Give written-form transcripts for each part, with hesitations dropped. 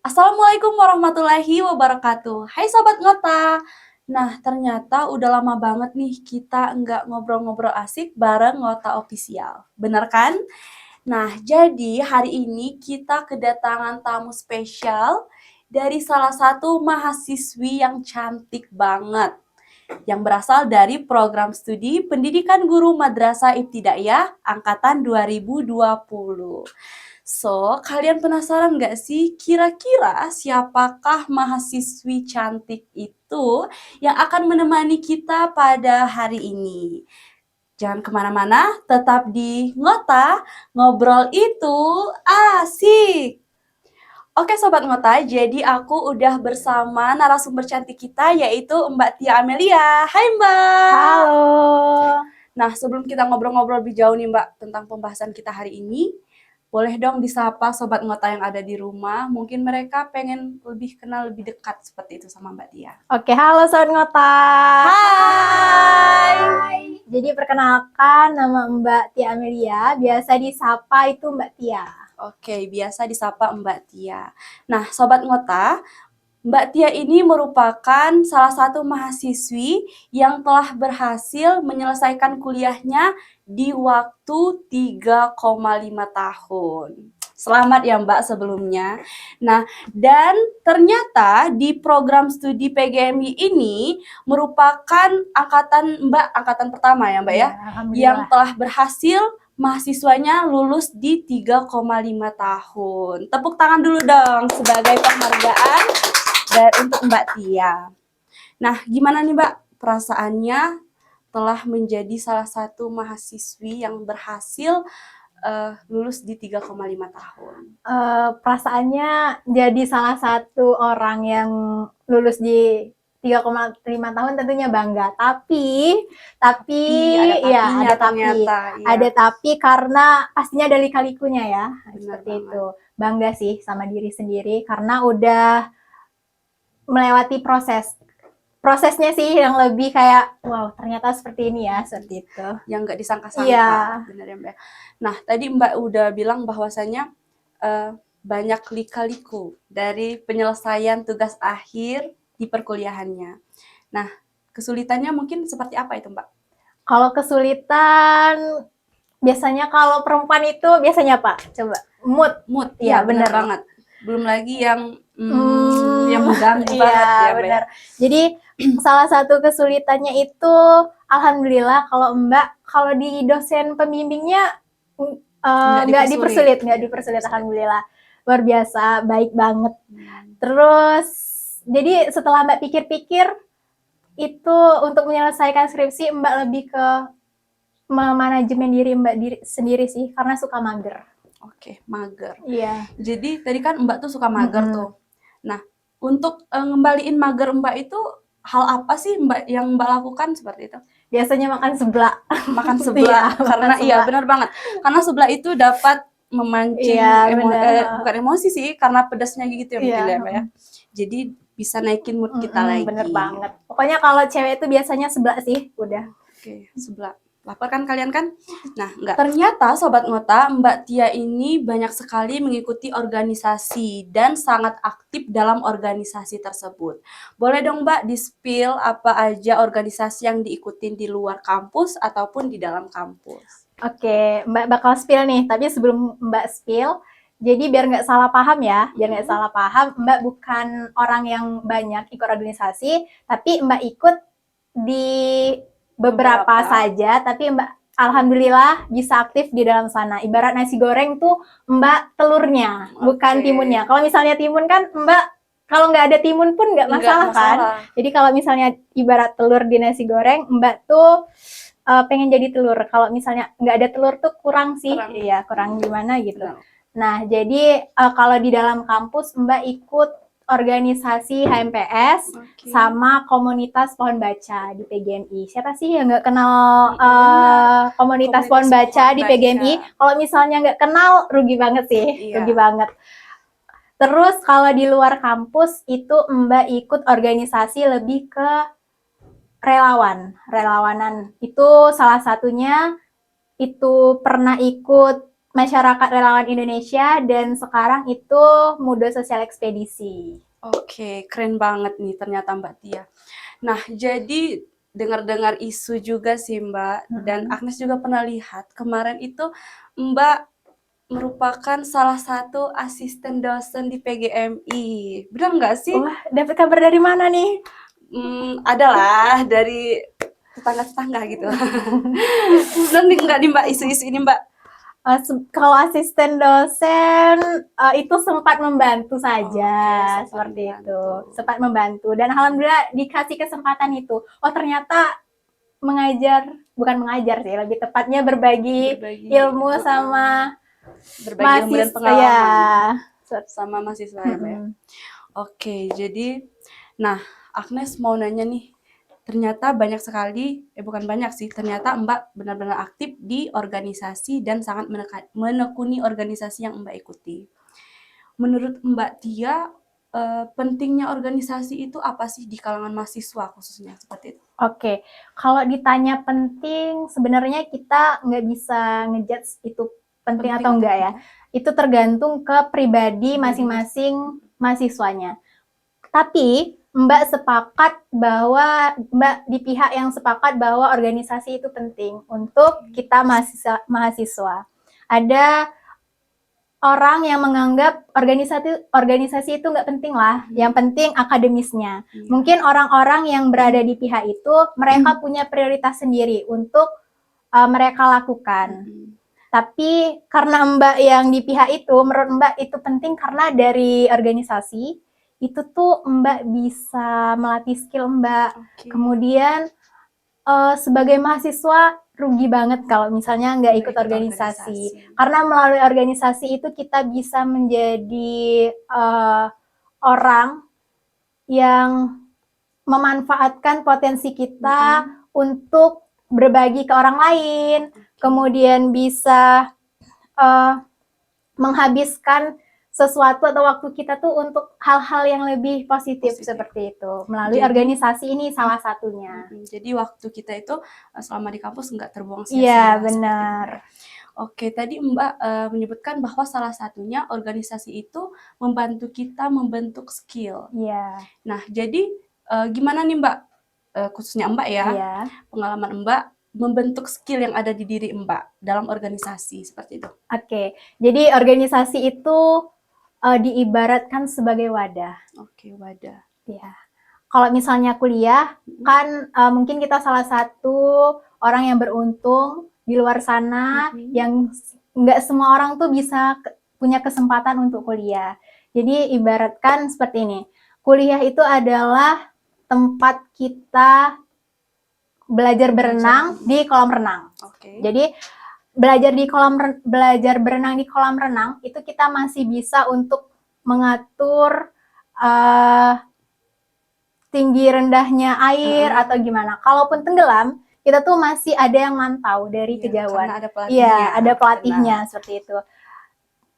Assalamualaikum warahmatullahi wabarakatuh. Hai Sobat Ngota. Nah, ternyata udah lama banget nih kita nggak ngobrol-ngobrol asik bareng Ngota Official. Bener kan? Nah, jadi hari ini kita kedatangan tamu spesial dari salah satu mahasiswi yang cantik banget yang berasal dari program studi Pendidikan Guru Madrasah Ibtidaiyah angkatan 2020. So, kalian penasaran nggak sih kira-kira siapakah mahasiswi cantik itu yang akan menemani kita pada hari ini? Jangan kemana-mana, tetap di Ngota, ngobrol itu asik! Oke Sobat Ngota, jadi aku udah bersama narasumber cantik kita yaitu Mbak Tia Amelia. Hai Mbak! Halo. Nah, sebelum kita ngobrol-ngobrol lebih jauh nih Mbak tentang pembahasan kita hari ini, boleh dong disapa Sobat Ngota yang ada di rumah. Mungkin mereka pengen lebih kenal lebih dekat seperti itu sama Mbak Tia. Oke, halo Sobat Ngota. Hai! Jadi perkenalkan nama Mbak Tia Amelia, biasa disapa itu Mbak Tia. Oke, biasa disapa Mbak Tia. Nah, Sobat Ngota, Mbak Tia ini merupakan salah satu mahasiswi yang telah berhasil menyelesaikan kuliahnya di waktu 3,5 tahun. Selamat ya Mbak sebelumnya. Nah, dan ternyata di program studi PGMI ini merupakan angkatan pertama ya Mbak ya, yang telah berhasil mahasiswanya lulus di 3,5 tahun. Tepuk tangan dulu dong sebagai penghargaan untuk Mbak Tia. Nah, gimana nih Mbak perasaannya telah menjadi salah satu mahasiswi yang berhasil lulus di 3,5 tahun? Perasaannya jadi salah satu orang yang lulus di 3,5 tahun tentunya bangga. Tapi ada tapi ternyata. Ya. ada tapi karena pastinya ada lika-likunya ya. Benar Seperti banget. itu. Bangga sih sama diri sendiri karena udah melewati prosesnya sih yang lebih kayak wow ternyata seperti ini ya, seperti itu yang nggak disangka-sangka. Iya. Benar ya Mbak. Nah tadi Mbak udah bilang bahwasanya banyak lika-liku dari penyelesaian tugas akhir di perkuliahannya. Nah kesulitannya mungkin seperti apa itu Mbak? Kalau kesulitan biasanya kalau perempuan itu biasanya apa? Coba mood. Iya benar banget. Belum lagi yang mengganggu banget iya, ya Mbak. Benar. Jadi salah satu kesulitannya itu alhamdulillah kalau Mbak kalau di dosen pembimbingnya nggak dipersulit alhamdulillah. Luar biasa, baik banget. Terus jadi setelah Mbak pikir-pikir itu untuk menyelesaikan skripsi Mbak lebih ke memanajemen diri Mbak sendiri sih karena suka mager. Oke, mager. Iya. Jadi tadi kan Mbak tuh suka mager tuh. Nah, untuk ngembaliin mager Mbak itu hal apa sih Mbak yang Mbak lakukan seperti itu? Biasanya makan seblak. Makan seblak. Karena iya benar banget. Karena seblak itu dapat memancing bukan emosi sih karena pedasnya gitu ya mungkin ya Mbak ya. Jadi bisa naikin mood kita lagi. Bener banget. Pokoknya kalau cewek itu biasanya seblak sih, udah. Oke, seblak. Lapar kan kalian kan? Nah, enggak. Ternyata Sobat Ngota, Mbak Tia ini banyak sekali mengikuti organisasi dan sangat aktif dalam organisasi tersebut. Boleh dong Mbak di-spill apa aja organisasi yang diikutin di luar kampus ataupun di dalam kampus? Oke, Mbak bakal spill nih, tapi sebelum Mbak spill, jadi biar nggak salah paham ya, Mbak bukan orang yang banyak ikut organisasi, tapi Mbak ikut di beberapa saja, tapi Mbak alhamdulillah bisa aktif di dalam sana. Ibarat nasi goreng tuh Mbak telurnya, bukan timunnya. Kalau misalnya timun kan Mbak kalau nggak ada timun pun nggak masalah kan. Jadi kalau misalnya ibarat telur di nasi goreng, Mbak tuh pengen jadi telur. Kalau misalnya nggak ada telur tuh kurang sih, kurang gimana gitu. Nah, jadi kalau di dalam kampus Mbak ikut organisasi HMPS sama komunitas pohon baca di PGMI. Siapa sih yang nggak kenal komunitas pohon baca di PGMI? Kalau misalnya nggak kenal, rugi banget sih, rugi banget. Terus kalau di luar kampus itu Mbak ikut organisasi lebih ke relawanan. Itu salah satunya itu pernah ikut Masyarakat Relawan Indonesia, dan sekarang itu Mudo Sosial Ekspedisi. Oke, keren banget nih ternyata Mbak Tia. Nah, jadi dengar-dengar isu juga sih Mbak, dan Agnes juga pernah lihat kemarin itu Mbak merupakan salah satu asisten dosen di PGMI. Benar nggak sih? Wah, dapat kabar dari mana nih? Adalah dari tetangga-tetangga gitu. Benar nih nggak nih Mbak isu-isu ini Mbak? Kalau asisten dosen itu sempat membantu saja, Oke, sempat seperti itu, membantu. sempat membantu, dan alhamdulillah dikasih kesempatan itu. Oh, ternyata bukan mengajar sih, lebih tepatnya berbagi ilmu sama berbagi ilmu dan mahasiswa pengalaman ya. sama mahasiswa ya Mbak ya. Oke, jadi nah Agnes mau nanya nih, ternyata banyak sekali, bukan banyak sih, ternyata Mbak benar-benar aktif di organisasi dan sangat menekuni organisasi yang Mbak ikuti. Menurut Mbak Tia, pentingnya organisasi itu apa sih di kalangan mahasiswa khususnya seperti itu? Oke, kalau ditanya penting, sebenarnya kita nggak bisa ngejudge itu penting atau enggak ya. Itu tergantung ke pribadi masing-masing mahasiswanya. Tapi Mbak di pihak yang sepakat bahwa organisasi itu penting untuk kita mahasiswa. Ada orang yang menganggap organisasi itu nggak penting lah, yang penting akademisnya. Mungkin orang-orang yang berada di pihak itu, mereka punya prioritas sendiri untuk mereka lakukan. Tapi karena Mbak yang di pihak itu, menurut Mbak itu penting karena dari organisasi, itu tuh Mbak bisa melatih skill Mbak. Kemudian sebagai mahasiswa rugi banget kalau misalnya nggak ikut organisasi. Karena melalui organisasi itu kita bisa menjadi orang yang memanfaatkan potensi kita untuk berbagi ke orang lain, kemudian bisa menghabiskan sesuatu atau waktu kita tuh untuk hal-hal yang lebih positif seperti itu. Melalui organisasi ini salah satunya. Jadi waktu kita itu selama di kampus nggak terbuang sia-sia. Iya, benar. Oke, tadi Mbak menyebutkan bahwa salah satunya organisasi itu membantu kita membentuk skill. Iya. Nah, jadi gimana nih Mbak, khususnya Mbak ya, pengalaman Mbak membentuk skill yang ada di diri Mbak dalam organisasi seperti itu? Oke, jadi organisasi itu diibaratkan sebagai wadah. Oke, wadah. Ya. Kalau misalnya kuliah, kan mungkin kita salah satu orang yang beruntung di luar sana, yang nggak semua orang tuh bisa punya kesempatan untuk kuliah. Jadi ibaratkan seperti ini, kuliah itu adalah tempat kita belajar berenang di kolam renang. Jadi belajar berenang di kolam renang itu kita masih bisa untuk mengatur tinggi rendahnya air atau gimana. Kalaupun tenggelam, kita tuh masih ada yang mantau dari kejauhan. Iya, ada pelatihnya seperti itu.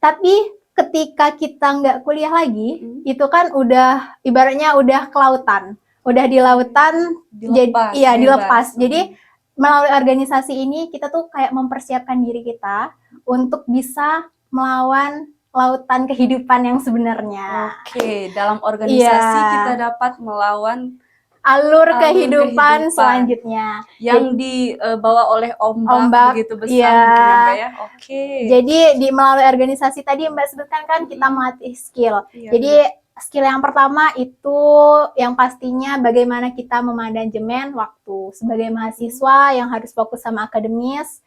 Tapi ketika kita nggak kuliah lagi, itu kan udah ibaratnya udah ke lautan, udah di lautan, dilepas. Jadi melalui organisasi ini kita tuh kayak mempersiapkan diri kita untuk bisa melawan lautan kehidupan yang sebenarnya. Oke, dalam organisasi kita dapat melawan alur kehidupan selanjutnya yang dibawa oleh ombak begitu besar, ya. Oke. Jadi melalui organisasi tadi Mbak sebutkan kan kita melatih skill. Jadi skill yang pertama itu yang pastinya bagaimana kita memanajemen waktu sebagai mahasiswa yang harus fokus sama akademis.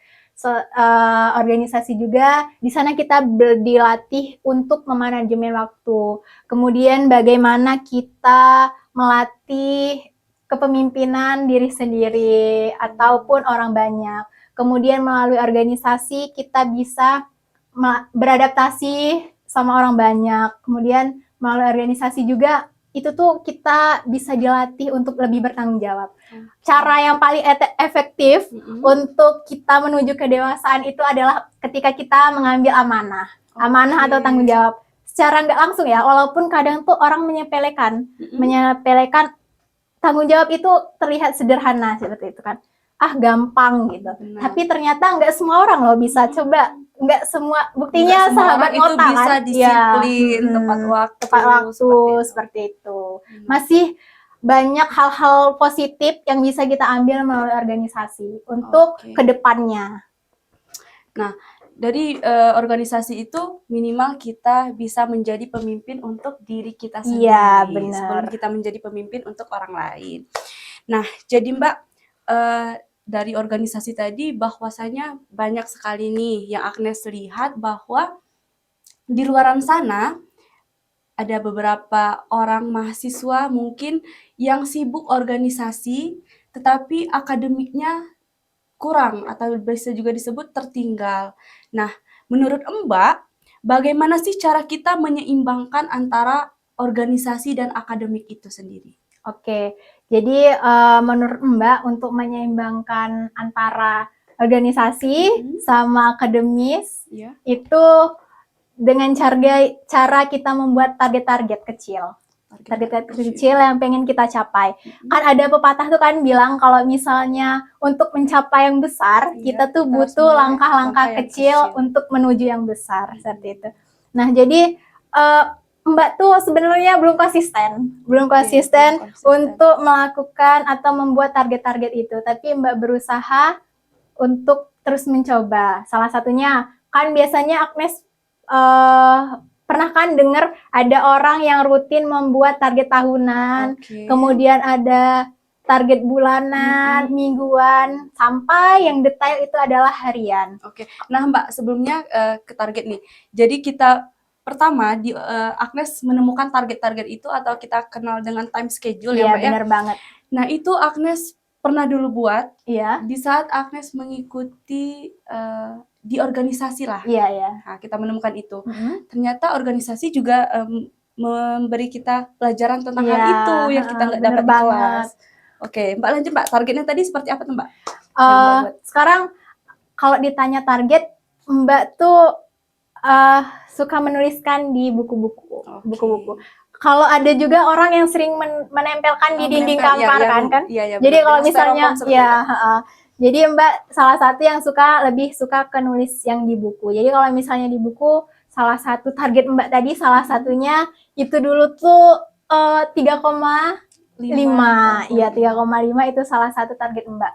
Organisasi juga di sana kita dilatih untuk memanajemen waktu. Kemudian bagaimana kita melatih kepemimpinan diri sendiri ataupun orang banyak. Kemudian melalui organisasi kita bisa beradaptasi sama orang banyak. Kemudian melalui organisasi juga itu tuh kita bisa dilatih untuk lebih bertanggung jawab. Cara yang paling efektif untuk kita menuju kedewasaan itu adalah ketika kita mengambil amanah atau tanggung jawab. Secara nggak langsung ya, walaupun kadang tuh orang menyepelekan tanggung jawab itu terlihat sederhana seperti itu kan. Gampang gitu. Tapi ternyata nggak semua orang loh bisa. Coba nggak semua, Nggak buktinya semua sahabat orang itu ngota bisa kan, disiplin, mm-mm, tepat waktu, tepat waktu seperti itu. seperti itu. Benar. Masih banyak hal-hal positif yang bisa kita ambil melalui organisasi untuk Oke. kedepannya. Nah, dari organisasi itu minimal kita bisa menjadi pemimpin untuk diri kita sendiri Iya, sebelum benar. kita menjadi pemimpin untuk orang lain. Nah, jadi Mbak, dari organisasi tadi bahwasanya banyak sekali nih yang Agnes lihat bahwa di luaran sana ada beberapa orang mahasiswa mungkin yang sibuk organisasi tetapi akademiknya kurang atau bisa juga disebut tertinggal. Nah, menurut Mbak, bagaimana sih cara kita menyeimbangkan antara organisasi dan akademik itu sendiri? Oke, jadi menurut Mbak untuk menyeimbangkan antara organisasi sama akademis Ya. itu dengan cara kita membuat target-target kecil. Target kecil yang pengen kita capai. Kan ada pepatah tuh kan bilang kalau misalnya untuk mencapai yang besar, kita tuh butuh langkah-langkah kecil untuk menuju yang besar, seperti itu. Nah, jadi Mbak tuh sebenarnya belum konsisten untuk melakukan atau membuat target-target itu, tapi Mbak berusaha untuk terus mencoba. Salah satunya kan biasanya Agnes pernah kan dengar ada orang yang rutin membuat target tahunan, kemudian ada target bulanan, mingguan, sampai yang detail itu adalah harian. Oke. Nah, Mbak, sebelumnya ke target nih. Jadi kita pertama di Agnes menemukan target-target itu atau kita kenal dengan time schedule ya, Mbak ya? Iya, benar banget. Nah, itu Agnes pernah dulu buat Iya. di saat Agnes mengikuti di organisasi lah. Iya, iya. Nah, kita menemukan itu. Ternyata organisasi juga memberi kita pelajaran tentang hal itu yang kita nggak dapat di kelas. Oke, Mbak lanjut Mbak. Targetnya tadi seperti apa tuh Mbak? Sekarang kalau ditanya target, Mbak tuh suka menuliskan di buku-buku. Kalau ada juga orang yang sering menempelkan di dinding kamar kan? Jadi kalau misalnya jadi Mbak salah satu yang lebih suka ke nulis yang di buku. Jadi kalau misalnya di buku, salah satu target Mbak tadi salah satunya itu dulu tuh 3,5. Iya, 3,5 itu salah satu target Mbak.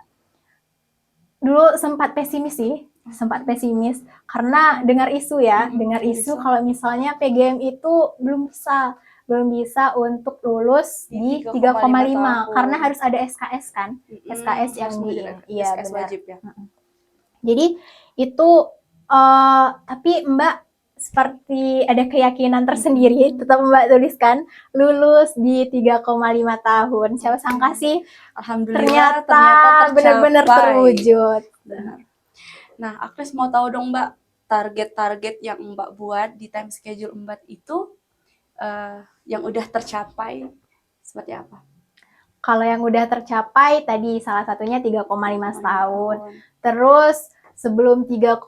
Dulu sempat pesimis karena dengar isu kalau misalnya PGM itu belum bisa untuk lulus di 3,5 karena harus ada SKS kan, SKS yang SKS wajib ya. Jadi itu tapi Mbak seperti ada keyakinan tersendiri, tetap Mbak tuliskan lulus di 3,5 tahun. Siapa sangka sih, alhamdulillah ternyata benar-benar terwujud. Nah, Agnes mau tahu dong Mbak, target-target yang Mbak buat di time schedule Mbak itu yang udah tercapai seperti apa? Kalau yang udah tercapai tadi salah satunya 3,5 tahun. Terus sebelum 3,5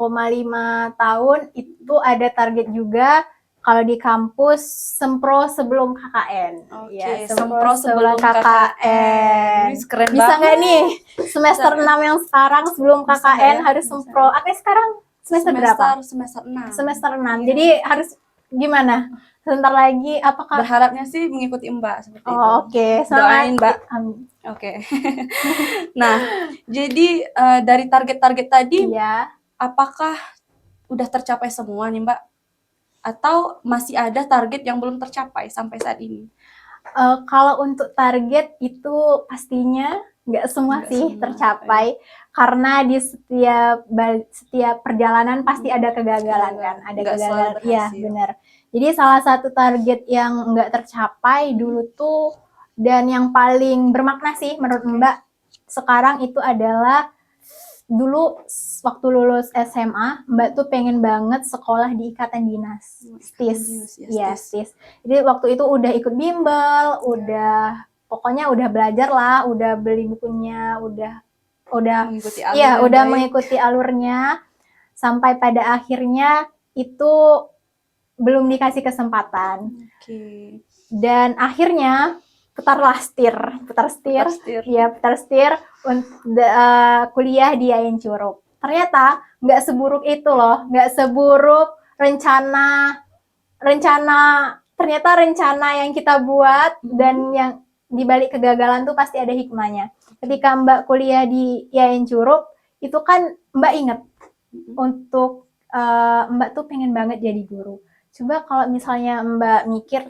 tahun itu ada target juga kalau di kampus sempro sebelum KKN. Oke, sempro sebelum KKN. Keren bisa nggak nih semester 6 yang sekarang sebelum KKN harus sempro? Agnes sekarang semester berapa? Semester 6. Semester 6. Jadi harus gimana? Sebentar lagi apakah berharapnya sih mengikuti Mbak seperti itu. Oke, doain Mbak. Oke. Nah, jadi dari target-target tadi, apakah udah tercapai semua nih Mbak? Atau masih ada target yang belum tercapai sampai saat ini? Kalau untuk target itu pastinya nggak semua tercapai karena di setiap perjalanan pasti ada kegagalan kan, ada kegagalan. Iya, benar. Jadi salah satu target yang nggak tercapai dulu tuh dan yang paling bermakna sih menurut Mbak sekarang itu adalah dulu waktu lulus SMA, Mbak tuh pengen banget sekolah di Ikatan Dinas, STIS. Iya, STIS. Jadi waktu itu udah ikut bimbel, pokoknya udah belajar lah, udah beli bukunya, udah mengikuti alurnya sampai pada akhirnya itu belum dikasih kesempatan. Dan akhirnya putar setir untuk kuliah di IAIN Curup. ternyata nggak seburuk itu loh, nggak seburuk rencana ternyata rencana yang kita buat dan yang dibalik kegagalan tuh pasti ada hikmahnya. Ketika Mbak kuliah di IAIN Curup, itu kan Mbak inget untuk Mbak tuh pengen banget jadi guru. Coba kalau misalnya Mbak mikir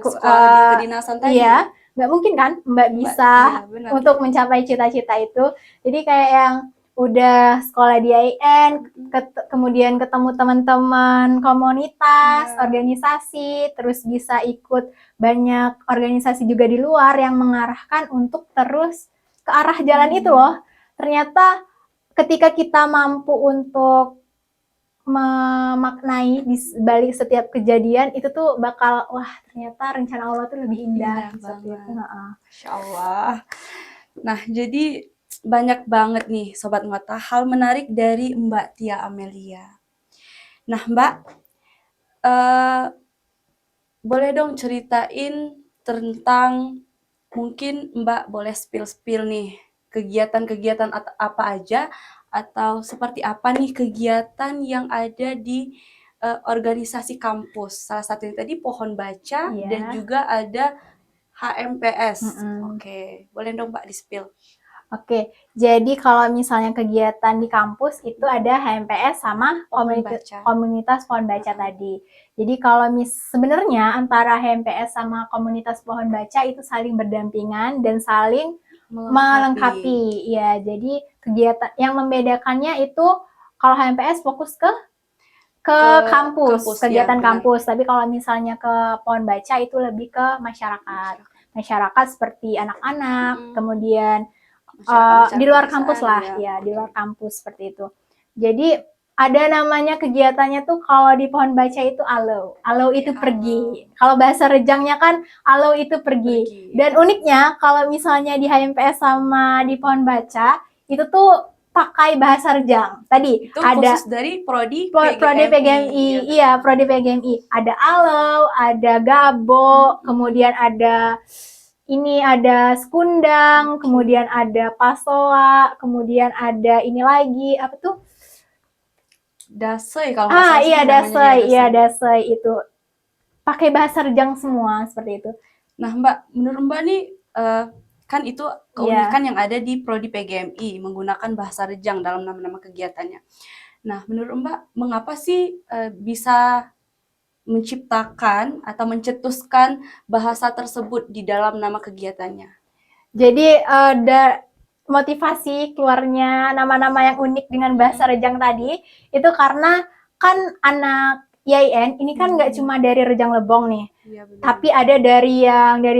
sekolah di kedinasan tadi. Iya, nggak mungkin kan Mbak bisa Iya, untuk mencapai cita-cita itu. Jadi kayak yang udah sekolah di IAIN, kemudian ketemu teman-teman komunitas, organisasi, terus bisa ikut banyak organisasi juga di luar yang mengarahkan untuk terus ke arah jalan itu loh. Ternyata ketika kita mampu untuk memaknai di balik setiap kejadian itu tuh bakal wah ternyata rencana Allah tuh lebih indah seperti itu. Masya Allah. Nah, jadi banyak banget nih Sobat Ngota hal menarik dari Mbak Tia Amelia. Nah Mbak, boleh dong ceritain tentang, mungkin Mbak boleh spill nih kegiatan-kegiatan apa aja atau seperti apa nih kegiatan yang ada di organisasi kampus. Salah satunya tadi Pohon Baca dan juga ada HMPS. Oke, boleh dong Mbak di-spill. Oke, jadi kalau misalnya kegiatan di kampus itu ada HMPS sama komunitas Pohon Baca tadi. Jadi kalau sebenarnya antara HMPS sama komunitas Pohon Baca itu saling berdampingan dan saling melengkapi. Ya, jadi kegiatan yang membedakannya itu kalau HMPS fokus ke kampus, kegiatan kampus. Tapi kalau misalnya ke Pohon Baca itu lebih ke masyarakat. Masyarakat seperti anak-anak, kemudian di luar kampus lah, ya di luar kampus seperti itu. Jadi ada namanya kegiatannya tuh kalau di Pohon Baca itu alow itu pergi. Kalau bahasa Rejangnya kan alow itu pergi. Dan uniknya kalau misalnya di HMPS sama di Pohon Baca itu tuh pakai bahasa Rejang. Tadi itu ada khusus dari prodi PGMI. Iya, prodi PGMI. Ada alow, ada gabo, kemudian ada sekundang, kemudian ada pasoa, kemudian ada ini lagi, apa tuh? Dasai kalau nggak salah. Iya, dasai itu. Pakai bahasa Rejang semua, seperti itu. Nah Mbak, menurut Mbak nih, kan itu keunikan yang ada di prodi PGMI, menggunakan bahasa Rejang dalam nama-nama kegiatannya. Nah, menurut Mbak, mengapa sih bisa menciptakan atau mencetuskan bahasa tersebut di dalam nama kegiatannya? Jadi ada motivasi keluarnya nama-nama yang unik dengan bahasa Rejang tadi itu karena kan anak IAIN ini kan nggak cuma dari Rejang Lebong nih, tapi ada dari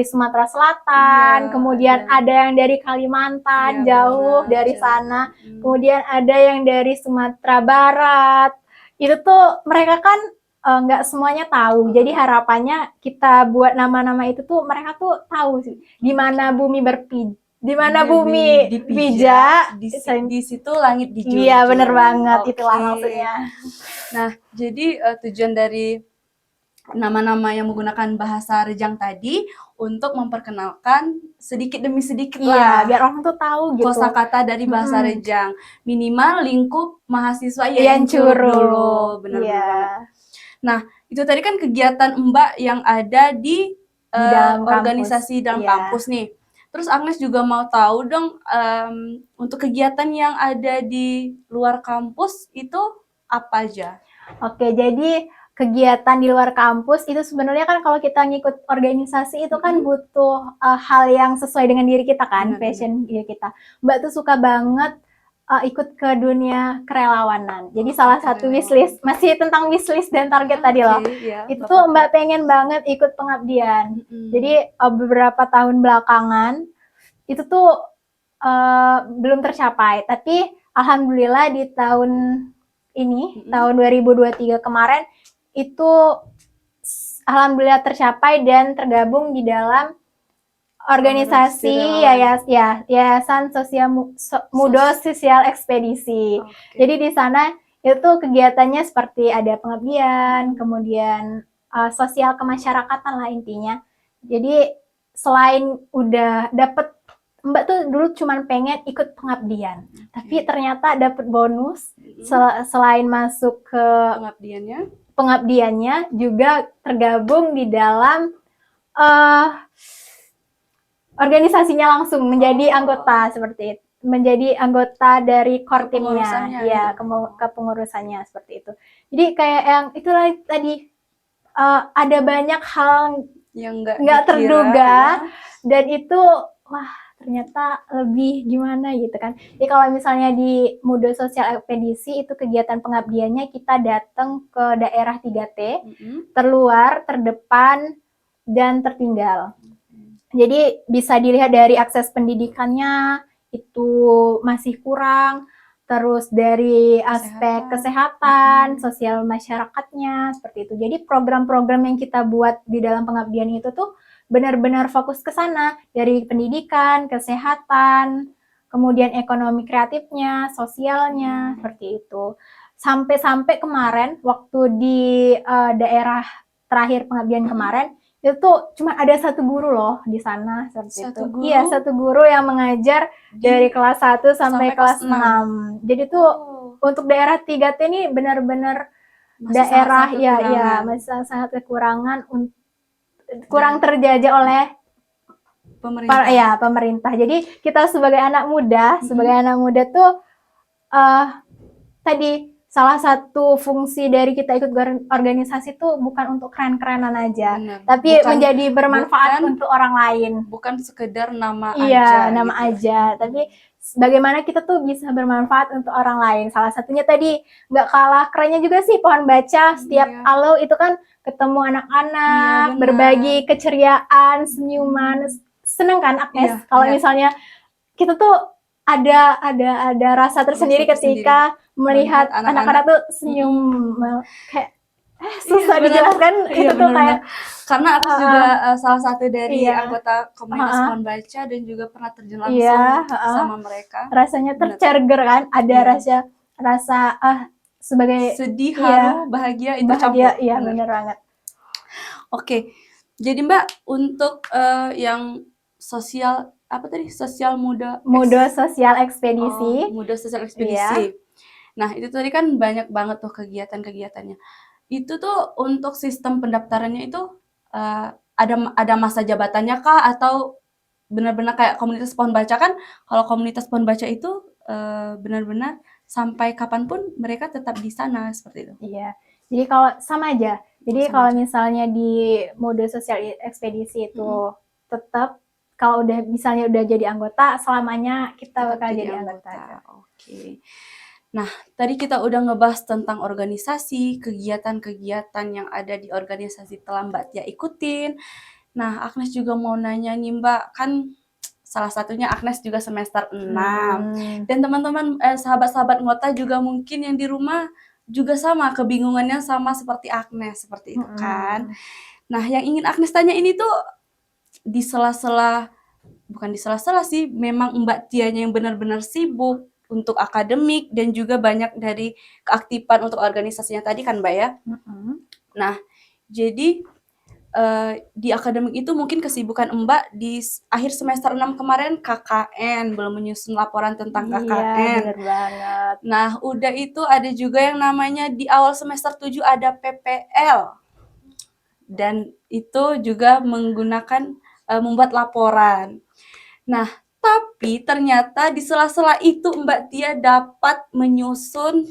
Sumatera Selatan, kemudian ada yang dari Kalimantan jauh dari sana, kemudian ada yang dari Sumatera Barat. Itu tuh mereka kan nggak semuanya tahu. Jadi harapannya kita buat nama-nama itu tuh mereka tuh tahu sih di mana bumi bumi dipijak, di situ langit dijunjung. Iya, bener banget. Itulah maksudnya. Nah, jadi tujuan dari nama-nama yang menggunakan bahasa Rejang tadi untuk memperkenalkan sedikit demi sedikit lah, biar orang tuh tahu gitu kosakata dari bahasa Rejang, minimal lingkup mahasiswa IAIN Curup dulu. Bener banget. Nah, itu tadi kan kegiatan Mbak yang ada di dalam organisasi dalam kampus nih. Terus Agnes juga mau tahu dong, untuk kegiatan yang ada di luar kampus itu apa aja? Oke, jadi kegiatan di luar kampus itu sebenarnya kan kalau kita ngikut organisasi itu kan butuh hal yang sesuai dengan diri kita kan, passion diri kita. Mbak tuh suka banget ikut ke dunia kerelawanan. Jadi salah satu wishlist, masih tentang wishlist dan target tadi loh. Itu tuh Mbak pengen banget ikut pengabdian. Jadi beberapa tahun belakangan itu tuh belum tercapai. Tapi alhamdulillah di tahun ini, tahun 2023 kemarin itu alhamdulillah tercapai dan tergabung di dalam organisasi Yayasan Mudo Sosial Ekspedisi. Jadi di sana itu kegiatannya seperti ada pengabdian, kemudian sosial kemasyarakatan lah intinya. Jadi selain udah dapet Mbak tuh dulu cuman pengen ikut pengabdian, tapi ternyata dapet bonus selain masuk ke pengabdiannya juga tergabung di dalam organisasinya langsung menjadi anggota seperti itu. Menjadi anggota dari core timnya, ya kepengurusannya seperti itu. Jadi kayak yang itulah tadi ada banyak hal yang nggak terduga dan itu wah ternyata lebih gimana gitu kan. Jadi kalau misalnya di Muda Sosial Ekspedisi itu kegiatan pengabdiannya kita datang ke daerah 3T, terluar, terdepan, dan tertinggal. Jadi bisa dilihat dari akses pendidikannya itu masih kurang, terus dari aspek kesehatan, sosial masyarakatnya seperti itu. Jadi program-program yang kita buat di dalam pengabdian itu tuh benar-benar fokus ke sana, dari pendidikan, kesehatan, kemudian ekonomi kreatifnya, sosialnya, seperti itu. Sampai-sampai kemarin waktu di daerah terakhir pengabdian kemarin itu cuma ada satu guru loh di sana seperti itu. Guru? Iya, satu guru yang mengajar dari kelas 1 sampai kelas 6. Jadi tuh untuk daerah 3T ini benar-benar daerah ya masih sangat kekurangan, kurang terjajah oleh pemerintah. Jadi kita sebagai anak muda tuh tadi salah satu fungsi dari kita ikut organisasi itu bukan untuk keren-kerenan aja, tapi menjadi bermanfaat untuk orang lain. Bukan sekedar nama aja. Iya, nama aja. Tapi bagaimana kita tuh bisa bermanfaat untuk orang lain. Salah satunya tadi nggak kalah kerennya juga sih pohon baca. Setiap alo itu kan ketemu anak-anak, berbagi keceriaan, senyuman. Seneng kan Agnes? Kalau misalnya kita tuh ada rasa tersendiri ketika melihat anak-anak tuh senyum, kayak susah dijelaskan itu tuh kayak karena aku juga salah satu dari anggota komunitas pohon baca dan juga pernah terjun langsung sama mereka. Rasanya tercerger kan, ada rasa sebagai sedih, haru, bahagia itu campur. Iya, bener banget. Oke, jadi Mbak untuk yang sosial apa tadi? Muda Sosial Ekspedisi. Muda Sosial Ekspedisi. Nah, itu tadi kan banyak banget tuh kegiatan-kegiatannya. Itu tuh untuk sistem pendaftarannya itu ada masa jabatannya kah atau benar-benar kayak komunitas pohon baca kan? Kalau komunitas pohon baca itu benar-benar sampai kapanpun mereka tetap di sana seperti itu. Iya. Jadi kalau sama aja. Jadi kalau misalnya di Muda Sosial Ekspedisi itu tetap kalau misalnya udah jadi anggota selamanya kita bakal jadi anggota. Oke. Nah, tadi kita udah ngebahas tentang organisasi, kegiatan-kegiatan yang ada di organisasi telah Mbak Tia ikutin. Nah, Agnes juga mau nanya nih Mbak, kan salah satunya Agnes juga semester 6. Dan teman-teman sahabat-sahabat ngota juga mungkin yang di rumah juga sama, kebingungannya sama seperti Agnes, seperti itu kan. Nah, yang ingin Agnes tanya ini tuh di sela-sela, bukan di sela-sela sih, memang Mbak Tianya yang benar-benar sibuk untuk akademik dan juga banyak dari keaktifan untuk organisasinya tadi kan Mbak ya. Nah, jadi di akademik itu mungkin kesibukan Mbak di akhir semester 6 kemarin KKN, belum menyusun laporan tentang KKN. Iya, bener banget. Nah, udah itu ada juga yang namanya di awal semester 7 ada PPL. Dan itu juga menggunakan membuat laporan. Nah, tapi ternyata di sela-sela itu Mbak Tia dapat menyusun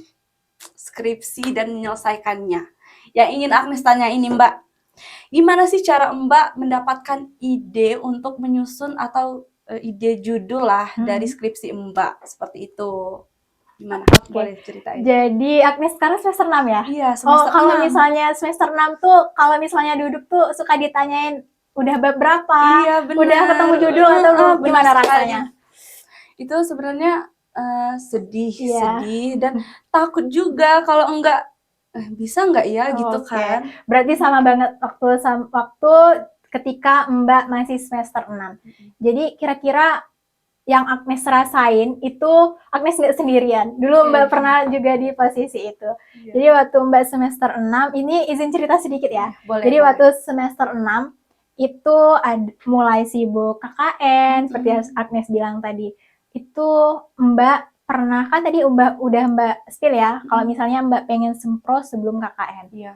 skripsi dan menyelesaikannya. Yang ingin Agnes tanya ini Mbak, gimana sih cara Mbak mendapatkan ide untuk menyusun atau ide judul lah dari skripsi Mbak seperti itu? Gimana? Boleh ceritain. Jadi Agnes sekarang semester 6 ya? Iya, semester 6. Kalau misalnya semester 6 tuh kalau misalnya duduk tuh suka ditanyain udah bab berapa? Iya, bener. Udah ketemu judul atau belum? Gimana rasanya? Itu sebenarnya sedih dan takut juga kalau enggak bisa enggak ya gitu kan. Berarti sama banget waktu ketika Mbak masih semester 6. Jadi kira-kira yang Agnes rasain itu Agnes nggak sendirian. Dulu Mbak pernah juga di posisi itu. Jadi waktu Mbak semester 6, ini izin cerita sedikit ya. Boleh, jadi waktu semester 6 itu mulai sibuk KKN, seperti yang Agnes bilang tadi. Itu Mbak pernah, kan tadi udah Mbak spill ya, kalau misalnya Mbak pengen sempro sebelum KKN. Iya.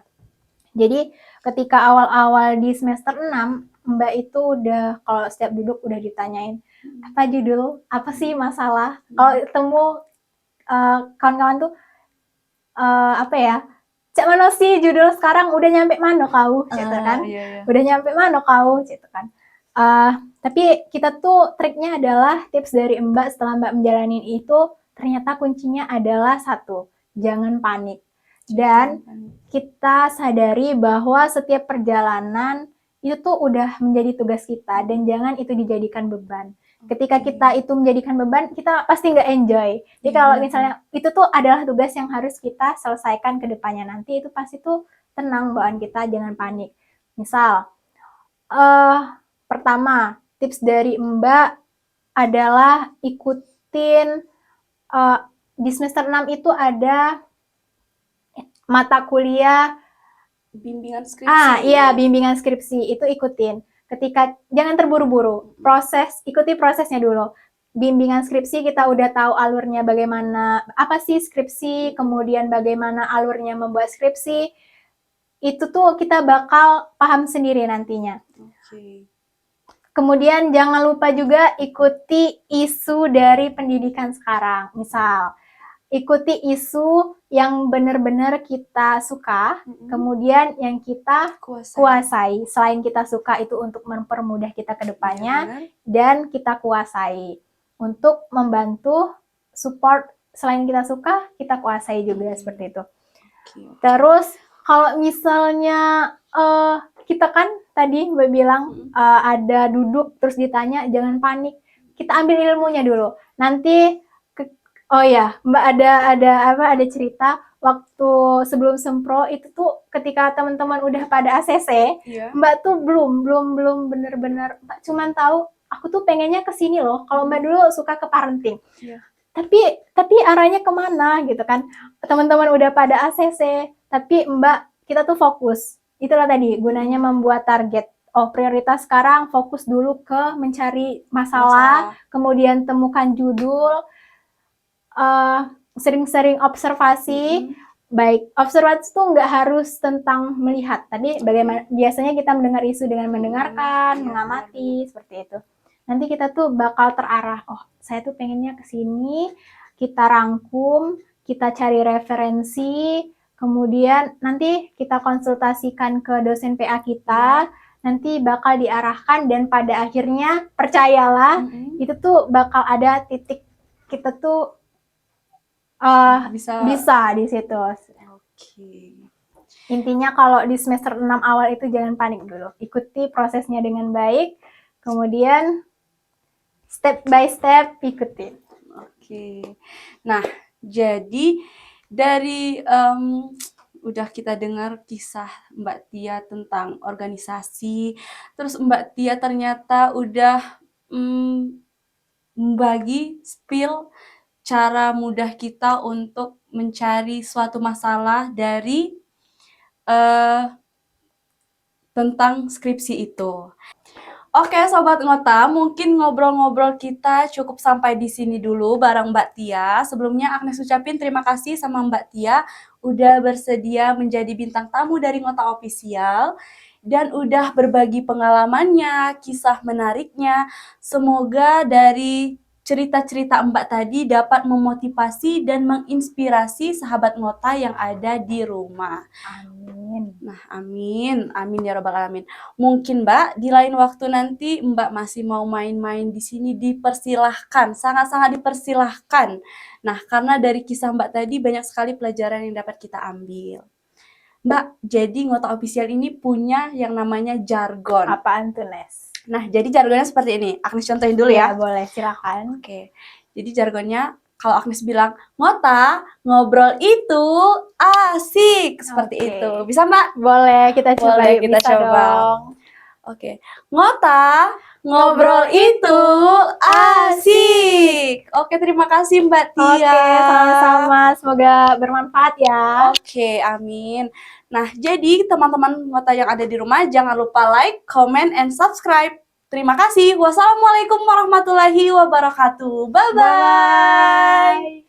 Jadi ketika awal-awal di semester 6, Mbak itu udah, kalau setiap duduk udah ditanyain, apa judul, apa sih masalah. Kalau ketemu kawan-kawan tuh, apa ya, cak mana sih judul sekarang, udah nyampe mana kau, gitu kan. Iya. Udah nyampe mana kau, gitu kan. Tapi kita tuh triknya adalah, tips dari Mbak setelah Mbak menjalani itu, ternyata kuncinya adalah satu, jangan panik. Dan kita sadari bahwa setiap perjalanan itu tuh udah menjadi tugas kita, dan jangan itu dijadikan beban. Ketika kita itu menjadikan beban, kita pasti nggak enjoy. Jadi kalau misalnya itu tuh adalah tugas yang harus kita selesaikan ke depannya, nanti itu pasti tuh tenang bawaan kita, jangan panik. Misal, pertama, tips dari Mbak adalah ikutin, di semester 6 itu ada mata kuliah bimbingan skripsi. Iya, bimbingan skripsi, itu ikutin. Jangan terburu-buru, ikuti prosesnya dulu. Bimbingan skripsi kita udah tahu alurnya bagaimana, apa sih skripsi, kemudian bagaimana alurnya membuat skripsi, itu tuh kita bakal paham sendiri nantinya. Kemudian jangan lupa juga ikuti isu dari pendidikan sekarang. Misal, ikuti isu yang benar-benar kita suka, kemudian yang kita kuasai. Selain kita suka itu untuk mempermudah kita ke depannya, dan kita kuasai untuk membantu support. Selain kita suka, kita kuasai juga, seperti itu. Terus kalau misalnya kita kan tadi Mbak bilang ada duduk terus ditanya, jangan panik. Kita ambil ilmunya dulu. Nanti oh ya, Mbak ada cerita waktu sebelum sempro itu tuh, ketika teman-teman udah pada ACC, Mbak tuh belum bener-bener, Mbak cuman tahu aku tuh pengennya ke sini loh. Kalau Mbak dulu suka ke parenting. Tapi arahnya kemana gitu kan. Teman-teman udah pada ACC, tapi Mbak, kita tuh fokus. Itulah tadi gunanya membuat target. Oh, prioritas sekarang fokus dulu ke mencari masalah. Kemudian temukan judul, sering-sering observasi. Baik, observasi itu nggak harus tentang melihat. Tadi bagaimana biasanya kita mendengar isu dengan mendengarkan, mengamati, seperti itu. Nanti kita tuh bakal terarah. Oh, saya tuh pengennya ke sini. Kita rangkum, kita cari referensi, kemudian nanti kita konsultasikan ke dosen PA kita. Nanti bakal diarahkan, dan pada akhirnya percayalah, itu tuh bakal ada titik kita tuh bisa di situ. Intinya kalau di semester 6 awal itu jangan panik dulu. Ikuti prosesnya dengan baik, kemudian step by step ikutin. Nah, jadi dari udah kita dengar kisah Mbak Tia tentang organisasi, terus Mbak Tia ternyata udah membagi spill cara mudah kita untuk mencari suatu masalah dari tentang skripsi itu. Oke, Sobat Ngota, mungkin ngobrol-ngobrol kita cukup sampai di sini dulu bareng Mbak Tia. Sebelumnya Agnes ucapin terima kasih sama Mbak Tia udah bersedia menjadi bintang tamu dari Ngota Official dan udah berbagi pengalamannya, kisah menariknya. Semoga dari cerita-cerita Mbak tadi dapat memotivasi dan menginspirasi sahabat Ngota yang ada di rumah. Amin. Nah, amin. Amin ya robbal alamin. Mungkin Mbak, di lain waktu nanti Mbak masih mau main-main di sini, dipersilahkan. Sangat-sangat dipersilahkan. Nah, karena dari kisah Mbak tadi banyak sekali pelajaran yang dapat kita ambil. Mbak, jadi Ngota Official ini punya yang namanya jargon. Apaan tuh, Nes? Nah, jadi jargonnya seperti ini. Agnes contohin dulu ya. Boleh, silakan. Oke. Jadi jargonnya, kalau Agnes bilang, Ngota, ngobrol itu asik. Seperti itu. Bisa, Mbak? Boleh, kita coba. Boleh, kita coba. Dong. Oke. Ngota, Ngobrol itu asik. Oke, terima kasih Mbak Tia. Oke, sama-sama. Semoga bermanfaat ya. Oke, amin. Nah, jadi teman-teman ngota yang ada di rumah, jangan lupa like, comment, and subscribe. Terima kasih. Wassalamualaikum warahmatullahi wabarakatuh. Bye-bye. Bye-bye.